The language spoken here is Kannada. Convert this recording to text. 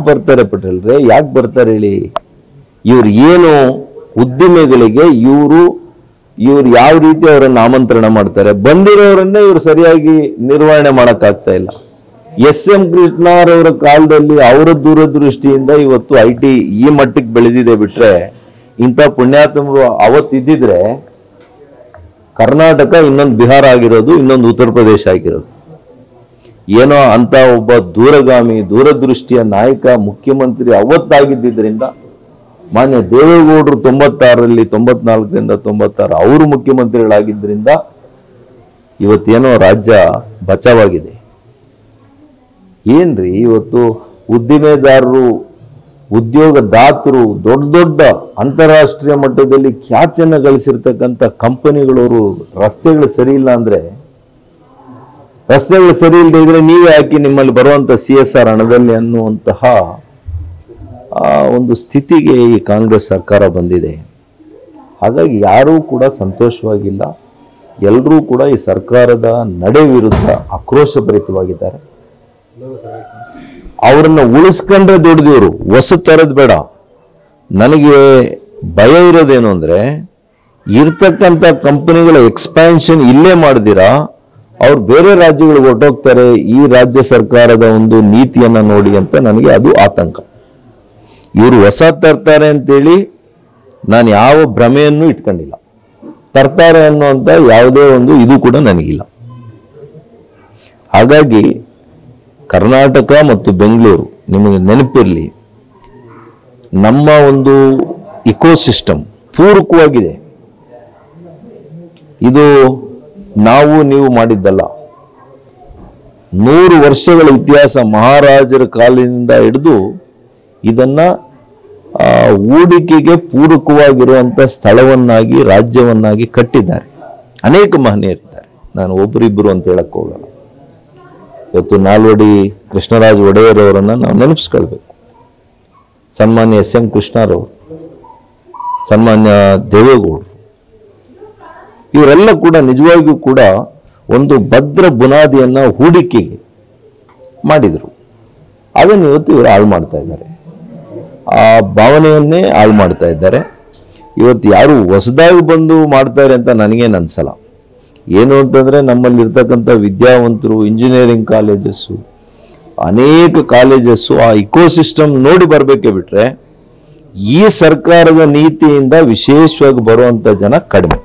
ಯಾಕೆ ಬರ್ತಾರೆ ಪಟೇಲ್ರೆ, ಯಾಕೆ ಬರ್ತಾರೆ ಹೇಳಿ? ಇವ್ರು ಏನು ಉದ್ದಿಮೆಗಳಿಗೆ ಇವರು ಯಾವ ರೀತಿ ಅವರನ್ನು ಆಮಂತ್ರಣ ಮಾಡ್ತಾರೆ, ಬಂದಿರೋರನ್ನೇ ಇವರು ಸರಿಯಾಗಿ ನಿರ್ವಹಣೆ ಮಾಡಕ್ಕಾಗ್ತಾ ಇಲ್ಲ. ಎಸ್.ಎಂ. ಕೃಷ್ಣರವರ ಕಾಲದಲ್ಲಿ ಅವರ ದೂರದೃಷ್ಟಿಯಿಂದ ಇವತ್ತು IT ಈ ಮಟ್ಟಕ್ಕೆ ಬೆಳೆದಿದೆ. ಬಿಟ್ರೆ ಇಂಥ ಪುಣ್ಯಾತ್ಮರು ಅವತ್ತಿದ್ದಿದ್ರೆ ಕರ್ನಾಟಕ ಇನ್ನೊಂದು ಬಿಹಾರ ಆಗಿರೋದು, ಇನ್ನೊಂದು ಉತ್ತರ ಪ್ರದೇಶ ಆಗಿರೋದು. ಏನೋ ಅಂತ ಒಬ್ಬ ದೂರಗಾಮಿ ದೂರದೃಷ್ಟಿಯ ನಾಯಕ ಮುಖ್ಯಮಂತ್ರಿ ಅವತ್ತಾಗಿದ್ದರಿಂದ, ಮಾನ್ಯ ದೇವೇಗೌಡರು 96ರಲ್ಲಿ 94ರಿಂದ 96 ಅವರು ಮುಖ್ಯಮಂತ್ರಿಗಳಾಗಿದ್ದರಿಂದ ಇವತ್ತೇನೋ ರಾಜ್ಯ ಬಚಾವಾಗಿದೆ. ಏನ್ರಿ ಇವತ್ತು ಉದ್ದಿಮೆದಾರರು, ಉದ್ಯೋಗದಾತರು, ದೊಡ್ಡ ದೊಡ್ಡ ಅಂತಾರಾಷ್ಟ್ರೀಯ ಮಟ್ಟದಲ್ಲಿ ಖ್ಯಾತಿಯನ್ನು ಗಳಿಸಿರ್ತಕ್ಕಂಥ ಕಂಪನಿಗಳವರು ರಸ್ತೆಗಳು ಸರಿ ಇಲ್ಲ ಅಂದ್ರೆ, ರಸ್ತೆಗಳು ಸರಿ ಇಲ್ಲದೆ ಇದ್ರೆ ನೀವೇ ಹಾಕಿ ನಿಮ್ಮಲ್ಲಿ ಬರುವಂತ CSR ಹಣದಲ್ಲಿ ಅನ್ನುವಂತಹ ಒಂದು ಸ್ಥಿತಿಗೆ ಈ ಕಾಂಗ್ರೆಸ್ ಸರ್ಕಾರ ಬಂದಿದೆ. ಹಾಗಾಗಿ ಯಾರೂ ಕೂಡ ಸಂತೋಷವಾಗಿಲ್ಲ. ಎಲ್ಲರೂ ಕೂಡ ಈ ಸರ್ಕಾರದ ನಡೆ ವಿರುದ್ಧ ಆಕ್ರೋಶಭರಿತವಾಗಿದ್ದಾರೆ. ಅವರನ್ನ ಉಳಿಸ್ಕೊಂಡ್ರೆ ದೊಡ್ಡದಿವರು, ಹೊಸ ತರದ್ ಬೇಡ. ನನಗೆ ಭಯ ಇರೋದೇನು ಅಂದ್ರೆ, ಇರ್ತಕ್ಕಂಥ ಕಂಪನಿಗಳ ಎಕ್ಸ್ಪ್ಯಾನ್ಷನ್ ಇಲ್ಲೇ ಮಾಡಿದಿರಾ ಅವ್ರು ಬೇರೆ ರಾಜ್ಯಗಳಿಗೆ ಹೊರಟೋಗ್ತಾರೆ ಈ ರಾಜ್ಯ ಸರ್ಕಾರದ ಒಂದು ನೀತಿಯನ್ನ ನೋಡಿ ಅಂತ ನನಗೆ ಅದು ಆತಂಕ. ಇವರು ಹೊಸ ತರ್ತಾರೆ ಅಂತೇಳಿ ನಾನು ಯಾವ ಭ್ರಮೆಯನ್ನು ಇಟ್ಕೊಂಡಿಲ್ಲ. ತರ್ತಾರೆ ಅನ್ನುವಂಥ ಯಾವುದೇ ಒಂದು ಇದು ಕೂಡ ನನಗಿಲ್ಲ. ಹಾಗಾಗಿ ಕರ್ನಾಟಕ ಮತ್ತು ಬೆಂಗಳೂರು, ನಿಮಗೆ ನೆನಪಿರಲಿ, ನಮ್ಮ ಒಂದು ಇಕೋಸಿಸ್ಟಮ್ ಪೂರಕವಾಗಿದೆ. ಇದು ನಾವು ನೀವು ಮಾಡಿದ್ದಲ್ಲ. 100 ವರ್ಷಗಳ ಇತಿಹಾಸ, ಮಹಾರಾಜರ ಕಾಲದಿಂದ ಹಿಡಿದು ಇದನ್ನ ಹೂಡಿಕೆಗೆ ಪೂರಕವಾಗಿರುವಂಥ ಸ್ಥಳವನ್ನಾಗಿ, ರಾಜ್ಯವನ್ನಾಗಿ ಕಟ್ಟಿದ್ದಾರೆ. ಅನೇಕ ಮಹನೀಯರಿದ್ದಾರೆ, ನಾನು ಒಬ್ಬರಿಬ್ಬರು ಅಂತ ಹೇಳಕ್ ಹೋಗಲ್ಲ. ಇವತ್ತು ನಾಲ್ವಡಿ ಕೃಷ್ಣರಾಜ ಒಡೆಯರ್ ಅವರನ್ನ ನಾವು ನೆನಪಿಸ್ಕೊಳ್ಬೇಕು. ಸನ್ಮಾನ್ಯ ಎಸ್.ಎಂ. ಕೃಷ್ಣರವರು, ಸನ್ಮಾನ್ಯ ದೇವೇಗೌಡರು, ಇವರೆಲ್ಲ ಕೂಡ ನಿಜವಾಗಿಯೂ ಕೂಡ ಒಂದು ಭದ್ರ ಬುನಾದಿಯನ್ನ ಹೂಡಿಕೆಗೆ ಮಾಡಿದರು. ಅದನ್ನು ಇವತ್ತು ಇವರು ಹಾಳು ಮಾಡ್ತಾ ಇದ್ದಾರೆ. ಆ ಭಾವನೆಯನ್ನೇ ಹಾಳು ಮಾಡ್ತಾ ಇದ್ದಾರೆ. ಇವತ್ತು ಯಾರು ಹೊಸದಾಗಿ ಬಂದು ಮಾಡ್ತಾರೆ ಅಂತ ನನಗೇನು ಅನ್ಸಲ್ಲ. ಏನು ಅಂತಂದ್ರೆ, ನಮ್ಮಲ್ಲಿ ಇರ್ತಕ್ಕಂಥ ವಿದ್ಯಾವಂತರು, ಇಂಜಿನಿಯರಿಂಗ್ ಕಾಲೇಜಸ್ಸು, ಅನೇಕ ಕಾಲೇಜಸ್ಸು ಆ ಇಕೋಸಿಸ್ಟಮ್ ನೋಡಿ ಬರಬೇಕೇ ಬಿಟ್ರೆ ಈ ಸರ್ಕಾರದ ನೀತಿಯಿಂದ ವಿಶೇಷವಾಗಿ ಬರುವಂತ ಜನ ಕಡಿಮೆ.